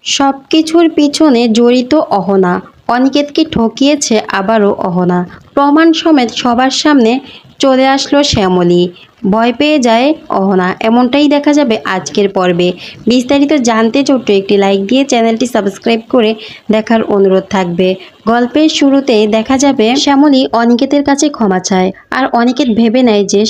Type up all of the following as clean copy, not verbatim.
সবকিছুর পিছনে জড়িত অহনা। অনিকেতকে ঠকিয়েছে আবারও অহনা। প্রমাণ সমেত সবার সামনে চলে আসলো শ্যামলী। ভয় পেয়ে যায় অহনা। এমনটাই দেখা যাবে আজকের পর্বে। বিস্তারিত জানতে ছোট্ট একটি লাইক দিয়ে চ্যানেলটি সাবস্ক্রাইব করে দেখার অনুরোধ থাকবে। গল্পের শুরুতেই দেখা যাবে শ্যামলী অনিকেতের কাছে ক্ষমা চায়। আর অনিকেত ভেবে নেয় যে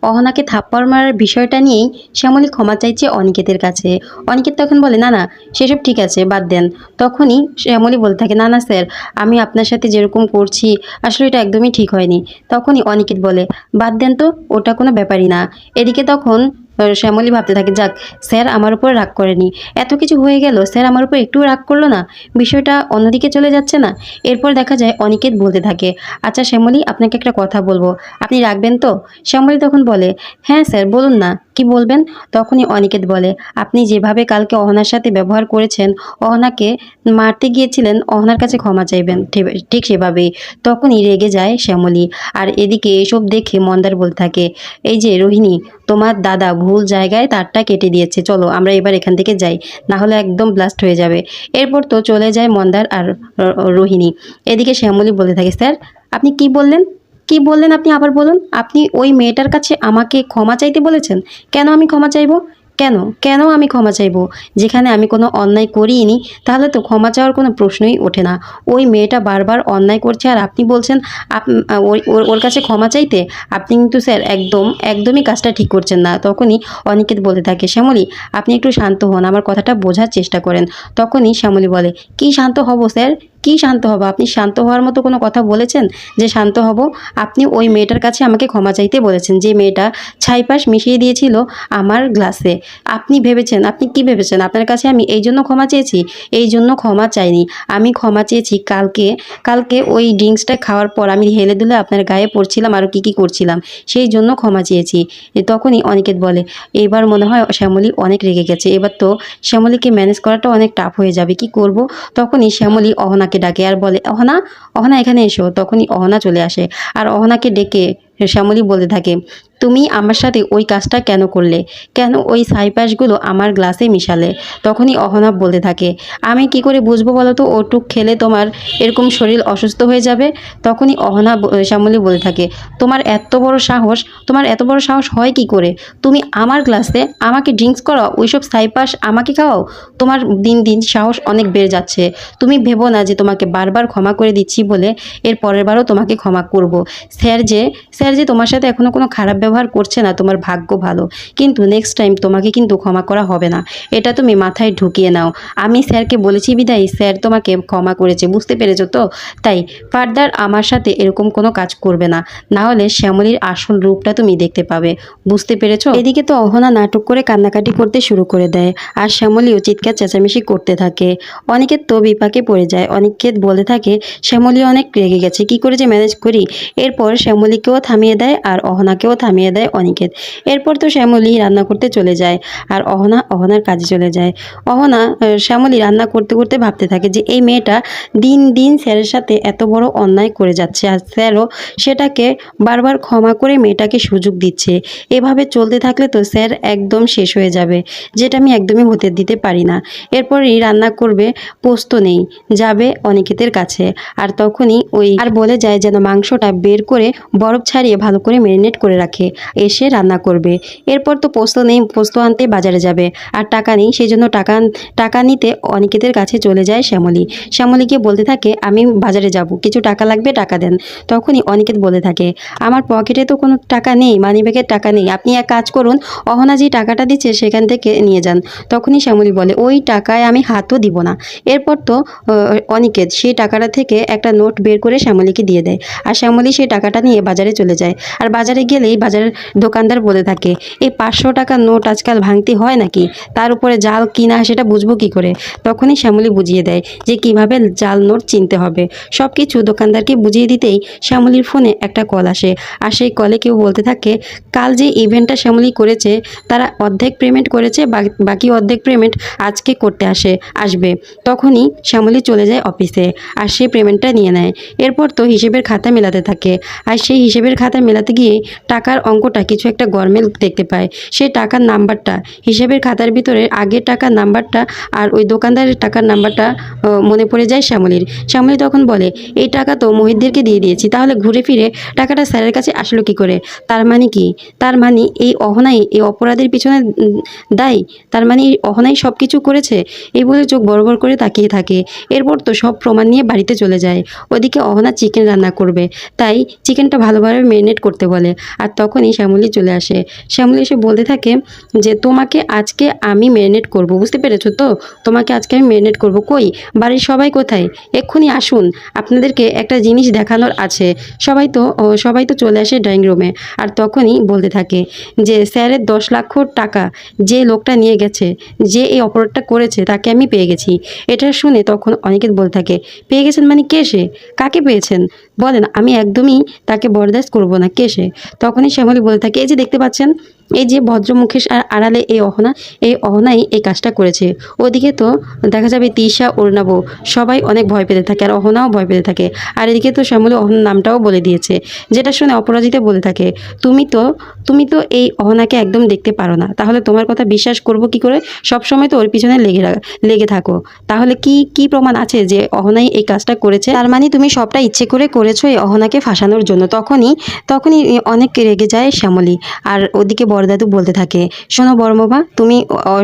অহনাকে থাপ্পড় মারার বিষয়টা নিয়েই শ্যামলী ক্ষমা চাইছে অনিকেতের কাছে। অনিকেত তখন বলে, না না, সেসব ঠিক আছে, বাদ দেন। তখনই শ্যামলী বলতে থাকে, না না স্যার, আমি আপনার সাথে যেরকম করছি আসলে এটা একদমই ঠিক হয়নি। তখনই অনিকেত বলে, বাদ দেন তো, ওটা কোনো ব্যাপারই না। এদিকে তখন শ্যামলী ভাবতে থাকে, যাক, স্যার আমার উপর রাগ করেনি। এত কিছু হয়ে গেল, স্যার আমার উপর একটু রাগ করলো না, বিষয়টা অন্যদিকে চলে যাচ্ছে না। এরপর দেখা যায় অনিকেত বলতে থাকে, আচ্ছা শ্যামলী, আপনাকে একটা কথা বলবো, আপনি রাখবেন তো? শ্যামলী তখন বলে, হ্যাঁ স্যার, বলুন না, কি বলবেন? তখনই অনিকেত বলে, আপনি যেভাবে কালকে অহনার সাথে ব্যবহার করেছেন, অহনাকে মারতে গিয়েছিলেন, অহনার কাছে ক্ষমা চাইবেন, ঠিক সেভাবেই। তখনই রেগে যায় শ্যামলী। আর এদিকে এসব দেখে মন্দার বলতে থাকে, এই যে রোহিণী, তোমার দাদা ভুল জায়গায় তারটা কেটে দিয়েছে, চলো আমরা এবার এখান থেকে যাই, না হলে একদম ব্লাস্ট হয়ে যাবে। এরপর তো চলে যায় মন্দার আর রোহিণী। এদিকে শ্যামলী বলতে থাকে, স্যার আপনি কি বললেন? কি বললেন আপনি আবার বলুন। আপনি ওই মেয়েটার কাছে আমাকে ক্ষমা চাইতে বলেছেন? কেন আমি ক্ষমা চাইবো? কেন কেন আমি ক্ষমা চাইবো? যেখানে আমি কোনো অন্যায় করিনি, তাহলে তো ক্ষমা চাওয়ার কোনো প্রশ্নই ওঠে না। ওই মেয়েটা বারবার অন্যায় করছে আর আপনি বলছেন ওর কাছে ক্ষমা চাইতে? আপনি কিন্তু স্যার একদমই কাজটা ঠিক করছেন না। তখনই অনিকেত বলতে থাকে, শ্যামলী আপনি একটু শান্ত হন, আমার কথাটা বোঝার চেষ্টা করেন। তখনই শ্যামলী বলে, কি শান্ত হব স্যার? কি শান্ত হব? আপনি শান্ত হওয়ার মতো কোনো কথা বলেছেন যে শান্ত হব? আপনি ওই মেয়েটার কাছে আমাকে ক্ষমা চাইতে বলেছেন, যে মেয়েটা ছাইপাশ মিশিয়ে দিয়েছিল আমার গ্লাসে। আপনি কি ভেবেছেন আপনার কাছে আমি এই জন্য ক্ষমা চেয়েছি? এই জন্য ক্ষমা চাইনি। আমি ক্ষমা চেয়েছি কালকে ওই ড্রিঙ্কসটা খাওয়ার পর আমি হেলে দুলে আপনার গায়ে পড়ছিলাম, আরও কি করছিলাম, সেই জন্য ক্ষমা চেয়েছি। তখনই অনিকেত বলে, এবার মনে হয় শ্যামলী অনেক রেগে গেছে, এবার তো শ্যামলীকে ম্যানেজ করাটা অনেক টাফ হয়ে যাবে, কি করব? তখনই শ্যামলী অহনাকে ডাকে আর বলে, অহনা, অহনা এখানে এসো। তখনই অহনা চলে আসে আর অহনাকে ডেকে শ্যামলী বলতে থাকে, তুমি আমার সাথে ওই কাজটা কেন করলে? কেন ওই ছাইপাশগুলো আমার গ্লাসে মিশালে? তখনই অহনা বলতে থাকে, আমি কি করে বুঝবো বলো তো, ওটুক খেলে তোমার এরকম শরীর অসুস্থ হয়ে যাবে? তখনই শ্যামলী বলতে থাকে, তোমার এত বড় সাহস হয় কি করে? তুমি আমার গ্লাসে আমাকে ড্রিঙ্কস করাও, ওইসব ছাইপাশ আমাকে খাওয়াও? তোমার দিন দিন সাহস অনেক বেড়ে যাচ্ছে। তুমি ভেবো না যে তোমাকে বারবার ক্ষমা করে দিচ্ছি বলে এর পরের বারও তোমাকে ক্ষমা করব। স্যার যে তোমার সাথে এখনো কোনো খারাপ ব্যবহার করছে না, তোমার ভাগ্য ভালো, কিন্তু নেক্সট টাইম তোমাকে কিন্তু ক্ষমা করা হবে না, এটা তুমি মাথায় ঢুকিয়ে নাও। আমি স্যারকে বলেছি বিদায় স্যার তোমাকে ক্ষমা করেছে, বুঝতে পেরেছো তো? তাই ফার্দার আমার সাথে এরকম কোনো কাজ করবে না, না হলে শ্যামলীর আসল রূপটা তুমি দেখতে পাবে, বুঝতে পেরেছো? এদিকে তো অহনা নাটক করে কান্নাকাটি করতে শুরু করে দেয় আর শ্যামলীও চিৎকার চেঁচামেচি করতে থাকে। অনিকেত তো বিপাকে পড়ে যায়। অনিকেত বলে থাকে, শ্যামলী অনেক রেগে গেছে, কি করে যে ম্যানেজ করি। এরপর শ্যামলীকেও থামিয়ে দেয় আর অহনাকেও থামিয়ে দেয় অনিকেত। এরপর তো শ্যামলী রান্না করতে চলে যায় আর অহনার কাজে চলে যায়। শ্যামলী রান্না করতে করতে ভাবতে থাকে যে এই মেয়েটা দিন দিন স্যারের সাথে এত বড় অন্যায় করে যাচ্ছে আর স্যারও সেটাকে বারবার ক্ষমা করে মেয়েটাকে সুযোগ দিচ্ছে। এভাবে চলতে থাকলে তো স্যার একদম শেষ হয়ে যাবে, যেটা আমি একদমই হতে দিতে পারি না। এরপরই রান্না করবে, পোস্ত নেই, যাবে অনিকেতের কাছে আর তখনই আর বলে যায় যেন মাংসটা বের করে বরফ ছাড়িয়ে ভালো করে ম্যারিনেট করে রাখে, এসে রান্না করবে। এরপর তো পোস্ত নেই, পোস্ত আনতে বাজারে যাবে আর টাকা নেই, সেই জন্য টাকা নিতে অনিকেতের কাছে চলে যায় শ্যামলীকে বলতে থাকে, আমি বাজারে যাব, কিছু টাকা লাগবে, টাকা দেন। তখনই অনিকেত বলতে থাকে, আমার পকেটে তো কোনো টাকা নেই, মানিব্যাগের টাকা নেই, আপনি এক কাজ করুন, অহনা যে টাকাটা দিচ্ছে সেখান থেকে নিয়ে যান। তখনই শ্যামলী বলে, ওই টাকায় আমি হাতও দিব না। এরপর তো অনিকেত সেই টাকাটা থেকে একটা নোট বের করে শ্যামলীকে দিয়ে দেয় আর শ্যামলী সেই টাকাটা নিয়ে বাজারে চলে যায়। আর বাজারে গেলেই বাজারের দোকানদার বলে থাকে, এই 500 টাকার নোট আজকাল ভাঙতি হয় নাকি, তার উপরে জাল কিনা সেটা বুঝবো কি করে? তখনই শ্যামলী বুঝিয়ে দেয় যে কিভাবে জাল নোট চিনতে হবে। সব কিছু দোকানদারকে বুঝিয়ে দিতেই শ্যামলীর ফোনে একটা কল আসে আর সেই কলে কেউ বলতে থাকে, কাল যে ইভেন্টটা শ্যামলী করেছে তারা অর্ধেক পেমেন্ট করেছে, বাকি অর্ধেক পেমেন্ট আজকে করতে আসবে। তখনই শ্যামলী চলে যায় অফিসে আর সে পেমেন্টটা নিয়ে নেয়। এরপর তো হিসেবের খাতা মেলাতে থাকে আর সেই হিসেবের খাতা মেলাতে গিয়ে টাকার অঙ্কটা কিছু একটা গরমিল দেখতে পায়। সেই টাকার নাম্বারটা, হিসাবের খাতার ভিতরে আগের টাকার নাম্বারটা আর ওই দোকানদারের টাকার নাম্বারটা মনে পড়ে যায় শ্যামলীর। শ্যামলী তখন বলে, এই টাকা তো মহিতদেরকে দিয়ে দিয়েছি, তাহলে ঘুরে ফিরে টাকাটা স্যারের কাছে আসলো কি করে? তার মানে কি? তার মানে এই অহনাই এই অপরাধের পিছনে দায়ী? তার মানে এই অহনাই সব কিছু করেছে? এই বলে চোখ বড় বড় করে তাকিয়ে থাকে। এরপর তো সব প্রমাণ নিয়ে বাড়িতে চলে যায়। ওদিকে অহনা চিকেন রান্না করবে, তাই চিকেনটা ভালোভাবে ম্যারিনেট করতে বলে। আর তখনই শ্যামলী চলে আসে। শ্যামলী এসে বলতে থাকে যে, তোমাকে আজকে আমি ম্যারিনেট করব, বুঝতে পেরেছো তো? তোমাকে আজকে আমি ম্যারিনেট করব। কই, বাড়ির সবাই কোথায়? এক্ষুনি আসুন, আপনাদেরকে একটা জিনিস দেখানোর আছে। সবাই তো চলে আসে ড্রয়িং রুমে। আর তখনই বলতে থাকে যে, স্যারের 10 লাখ টাকা যে লোকটা নিয়ে গেছে, যে এই অপরাধটা করেছে, তাকে আমি পেয়ে গেছি। এটা শুনে তখন অনিকেত বলতে থাকে, পেয়ে গেছেন মানে কে সে? কাকে পেয়েছেন বলেন, আমি একদমই তাকে বরদাস্ত করব না। কে সে? তখনই শ্যামলী বলতে থাকে, এই যে দেখতে পাচ্ছেন, এই যে ভদ্রমুখের আড়ালে এই অহনাই এই কাজটা করেছে। ওদিকে তো দেখা যাবে তিশা, অর্ণাবও সবাই অনেক ভয় পেতে থাকে, আর অহনাও ভয় পেতে থাকে। আর এদিকে তো শ্যামলী অহনার নামটাও বলে দিয়েছে, যেটা শুনে অপরাজিতা বলে থাকে, তুমি তো এই অহনাকে একদম দেখতে পারো না, তাহলে তোমার কথা বিশ্বাস করব কি করে? সবসময় তো ওর পিছনে লেগে থাকো। তাহলে কি প্রমাণ আছে যে অহনাই এই কাজটা করেছে? তার মানে তুমি সবটা ইচ্ছে করে করেছো এই অহনাকে ফাঁসানোর জন্য। তখনই অনেক রেগে যায় শ্যামলী। আর ওদিকে বড়দাদু বলতে থাকে, শোনো বড়মামা, তুমি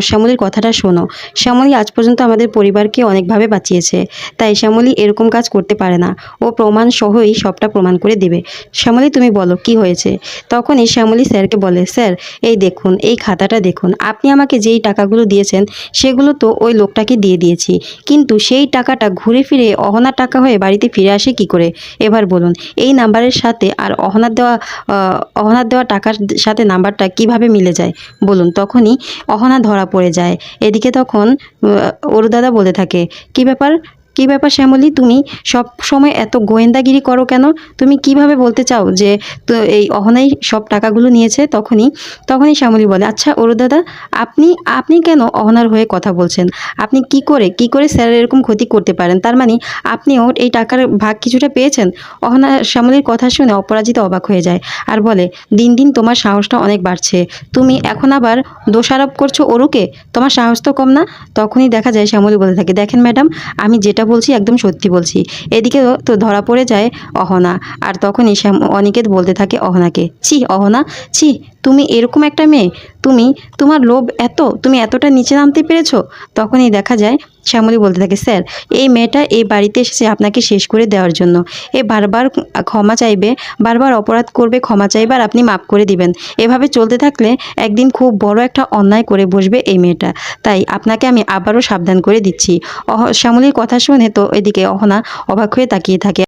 শ্যামলীর কথাটা শোনো। শ্যামলী আজ পর্যন্ত আমাদের পরিবারকে অনেকভাবে বাঁচিয়েছে, তাই শ্যামলী এরকম কাজ করতে পারে না। ও প্রমাণ সহই সবটা প্রমাণ করে দেবে। শ্যামলী, তুমি বলো কি হয়েছে? তখনই শ্যামলী স্যারকে বলে, স্যার, এই দেখুন, এই খাতাটা দেখুন, আপনি আমাকে যেই টাকাগুলো দিয়েছেন সেগুলো তো ওই লোকটাকে দিয়ে দিয়েছি, কিন্তু সেই টাকাটা ঘুরে ফিরে অহনার টাকা হয়ে বাড়িতে ফিরে আসে কি করে? এবার বলুন, এই নাম্বারের সাথে আর অহনার দেওয়া টাকার সাথে নাম্বারটা কিভাবে মিলে যায় বলুন? তখনই অহনা ধরা পড়ে যায়। এদিকে তখন ওর দাদা বলতে থাকে, কি ব্যাপার শ্যামলী, তুমি সব সময় এত গোয়েন্দাগিরি করো কেন? তুমি কিভাবে বলতে চাও যে তো এই অহনাই সব টাকাগুলো নিয়েছে? তখনই শ্যামলী বলে, আচ্ছা ওর দাদা, আপনি কেন অহনার হয়ে কথা বলছেন? আপনি কি করে স্যারের এরকম ক্ষতি করতে পারেন? তার মানে আপনি ওর এই টাকার ভাগ কিছুটা পেয়েছেন? শ্যামলীর কথা শুনে অপরাজিতা অবাক হয়ে যায় আর বলে, দিন দিন তোমার সাহসটা অনেক বাড়ছে, তুমি এখন আবার দোষারোপ করছো অরুকে, তোমার সাহস তো কম না? তখনই দেখা যায় শ্যামলী বলতে থাকে, দেখেন ম্যাডাম, আমি যেটা বলছি একদম সত্যি বলছি। এদিকে তো ধরা পড়ে যায় অহনা। আর তখনই অনিকেত বলতে থাকে অহনাকে, ছি অহনা, ছি, তুমি এরকম একটা মেয়ে, তোমার লোভ এত, তুমি এতটা নিচে নামতে পেরেছো? তখনই দেখা যায় শ্যামলী বলতে থাকে, স্যার, এই মেয়েটা এই বাড়িতে এসেছে আপনাকে শেষ করে দেওয়ার জন্য। এ বারবার ক্ষমা চাইবে, বারবার অপরাধ করবে, ক্ষমা চাইবে আর আপনি মাফ করে দিবেন। এভাবে চলতে থাকলে একদিন খুব বড় একটা অন্যায় করে বসবে এই মেয়েটা। তাই আপনাকে আমি আবারও সাবধান করে দিচ্ছি। শ্যামলীর কথা শুনে তো এদিকে অহনা অবাক হয়ে তাকিয়ে থাকে।